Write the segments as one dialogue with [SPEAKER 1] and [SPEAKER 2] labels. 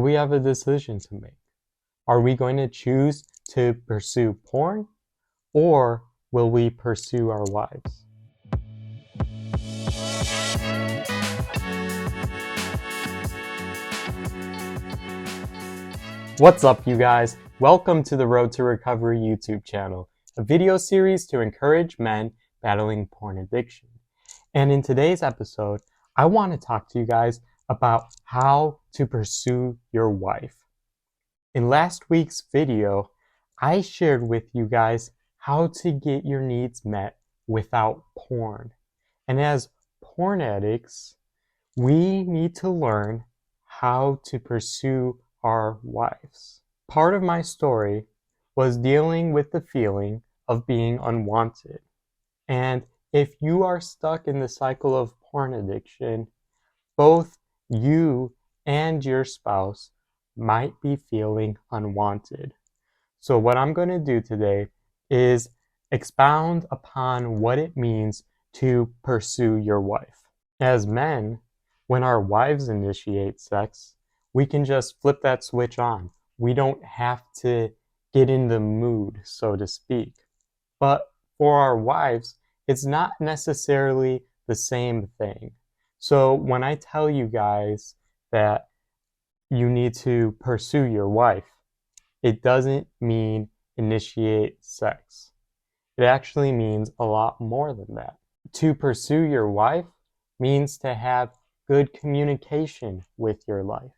[SPEAKER 1] We have a decision to make. Are we going to choose to pursue porn or will we pursue our wives? What's up, you guys? Welcome to the Road to Recovery YouTube channel, a video series to encourage men battling porn addiction. And in today's episode, I want to talk to you guys about how to pursue your wife. In last week's video, I shared with you guys how to get your needs met without porn. And as porn addicts, we need to learn how to pursue our wives. Part of my story was dealing with the feeling of being unwanted. And if you are stuck in the cycle of porn addiction, both you and your spouse might be feeling unwanted. So what I'm going to do today is expound upon what it means to pursue your wife. As men, when our wives initiate sex, we can just flip that switch on. We don't have to get in the mood, so to speak. But for our wives, it's not necessarily the same thing. So when I tell you guys that you need to pursue your wife, it doesn't mean initiate sex. It actually means a lot more than that. To pursue your wife means to have good communication with your wife,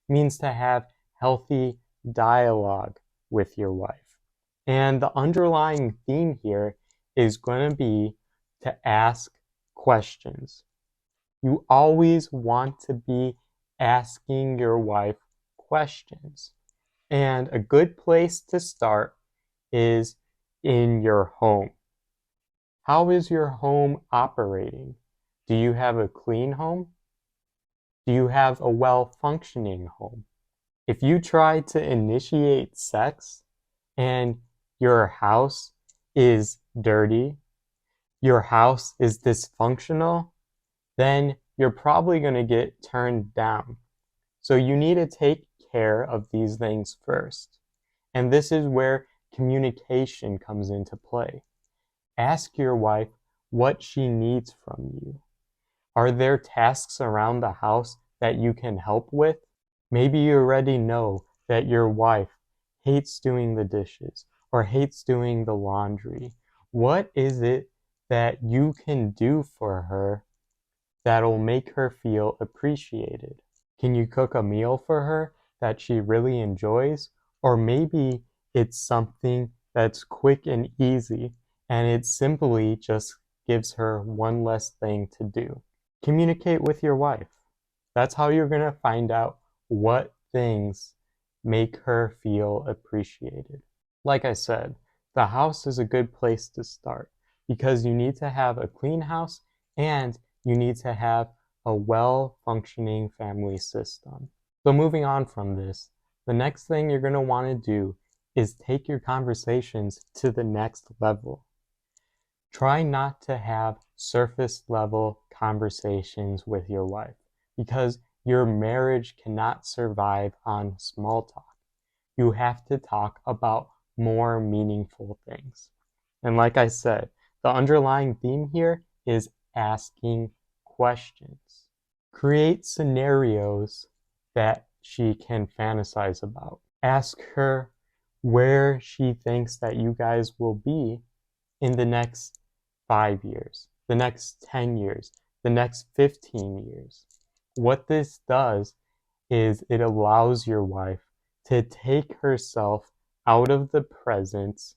[SPEAKER 1] means to have healthy dialogue with your wife. And the underlying theme here is going to be to ask questions. You always want to be asking your wife questions. And a good place to start is in your home. How is your home operating? Do you have a clean home? Do you have a well-functioning home? If you try to initiate sex and your house is dirty, your house is dysfunctional, then you're probably going to get turned down. So you need to take care of these things first. And this is where communication comes into play. Ask your wife what she needs from you. Are there tasks around the house that you can help with? Maybe you already know that your wife hates doing the dishes or hates doing the laundry. What is it that you can do for her that'll make her feel appreciated? Can you cook a meal for her that she really enjoys? Or maybe it's something that's quick and easy and it simply just gives her one less thing to do. Communicate with your wife. That's how you're going to find out what things make her feel appreciated. Like I said, the house is a good place to start because you need to have a clean house and you need to have a well-functioning family system. So moving on from this, the next thing you're going to want to do is take your conversations to the next level. Try not to have surface level conversations with your wife because your marriage cannot survive on small talk. You have to talk about more meaningful things. And like I said, the underlying theme here is asking questions. Create scenarios that she can fantasize about. Ask her where she thinks that you guys will be in the next 5 years, the next 10 years, the next 15 years. What this does is it allows your wife to take herself out of the present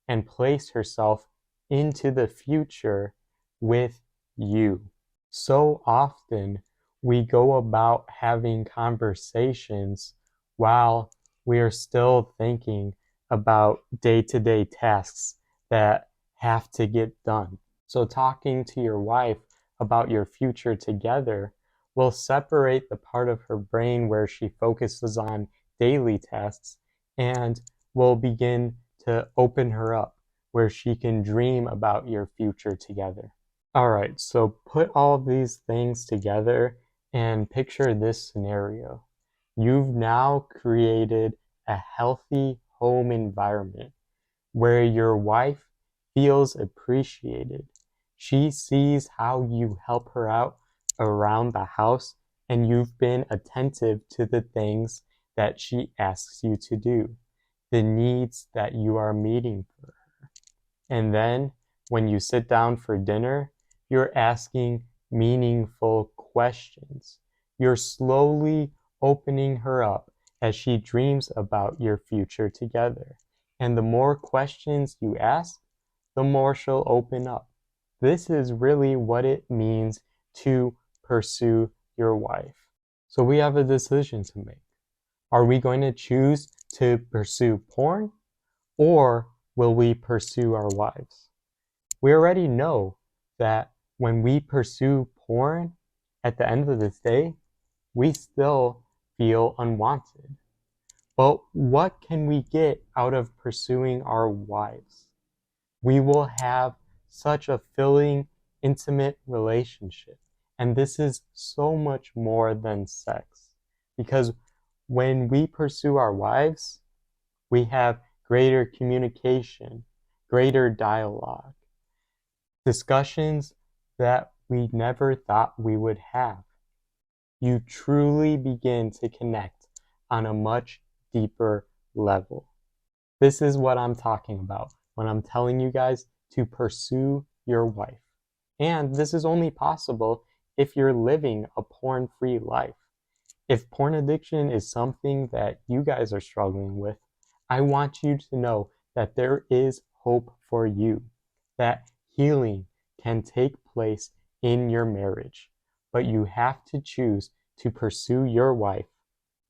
[SPEAKER 1] and place herself into the future with you. So often we go about having conversations while we are still thinking about day-to-day tasks that have to get done. So talking to your wife about your future together will separate the part of her brain where she focuses on daily tasks and will begin to open her up where she can dream about your future together. All right, so put all of these things together and picture this scenario. You've now created a healthy home environment where your wife feels appreciated. She sees how you help her out around the house and you've been attentive to the things that she asks you to do, the needs that you are meeting for her. And then when you sit down for dinner, you're asking meaningful questions. You're slowly opening her up as she dreams about your future together. And the more questions you ask, the more she'll open up. This is really what it means to pursue your wife. So we have a decision to make. Are we going to choose to pursue porn, or will we pursue our wives? We already know that when we pursue porn, at the end of this day, we still feel unwanted. But what can we get out of pursuing our wives? We will have such a filling, intimate relationship. And this is so much more than sex. Because when we pursue our wives, we have greater communication, greater dialogue, discussions that we never thought we would have. You truly begin to connect on a much deeper level. This is what I'm talking about when I'm telling you guys to pursue your wife. And this is only possible if you're living a porn-free life. If porn addiction is something that you guys are struggling with, I want you to know that there is hope for you, that healing can take place in your marriage, but you have to choose to pursue your wife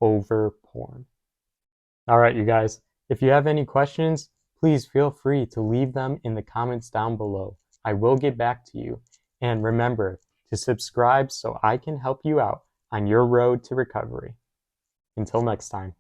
[SPEAKER 1] over porn. All right, you guys, if you have any questions, please feel free to leave them in the comments down below. I will get back to you. And remember to subscribe so I can help you out on your road to recovery. Until next time.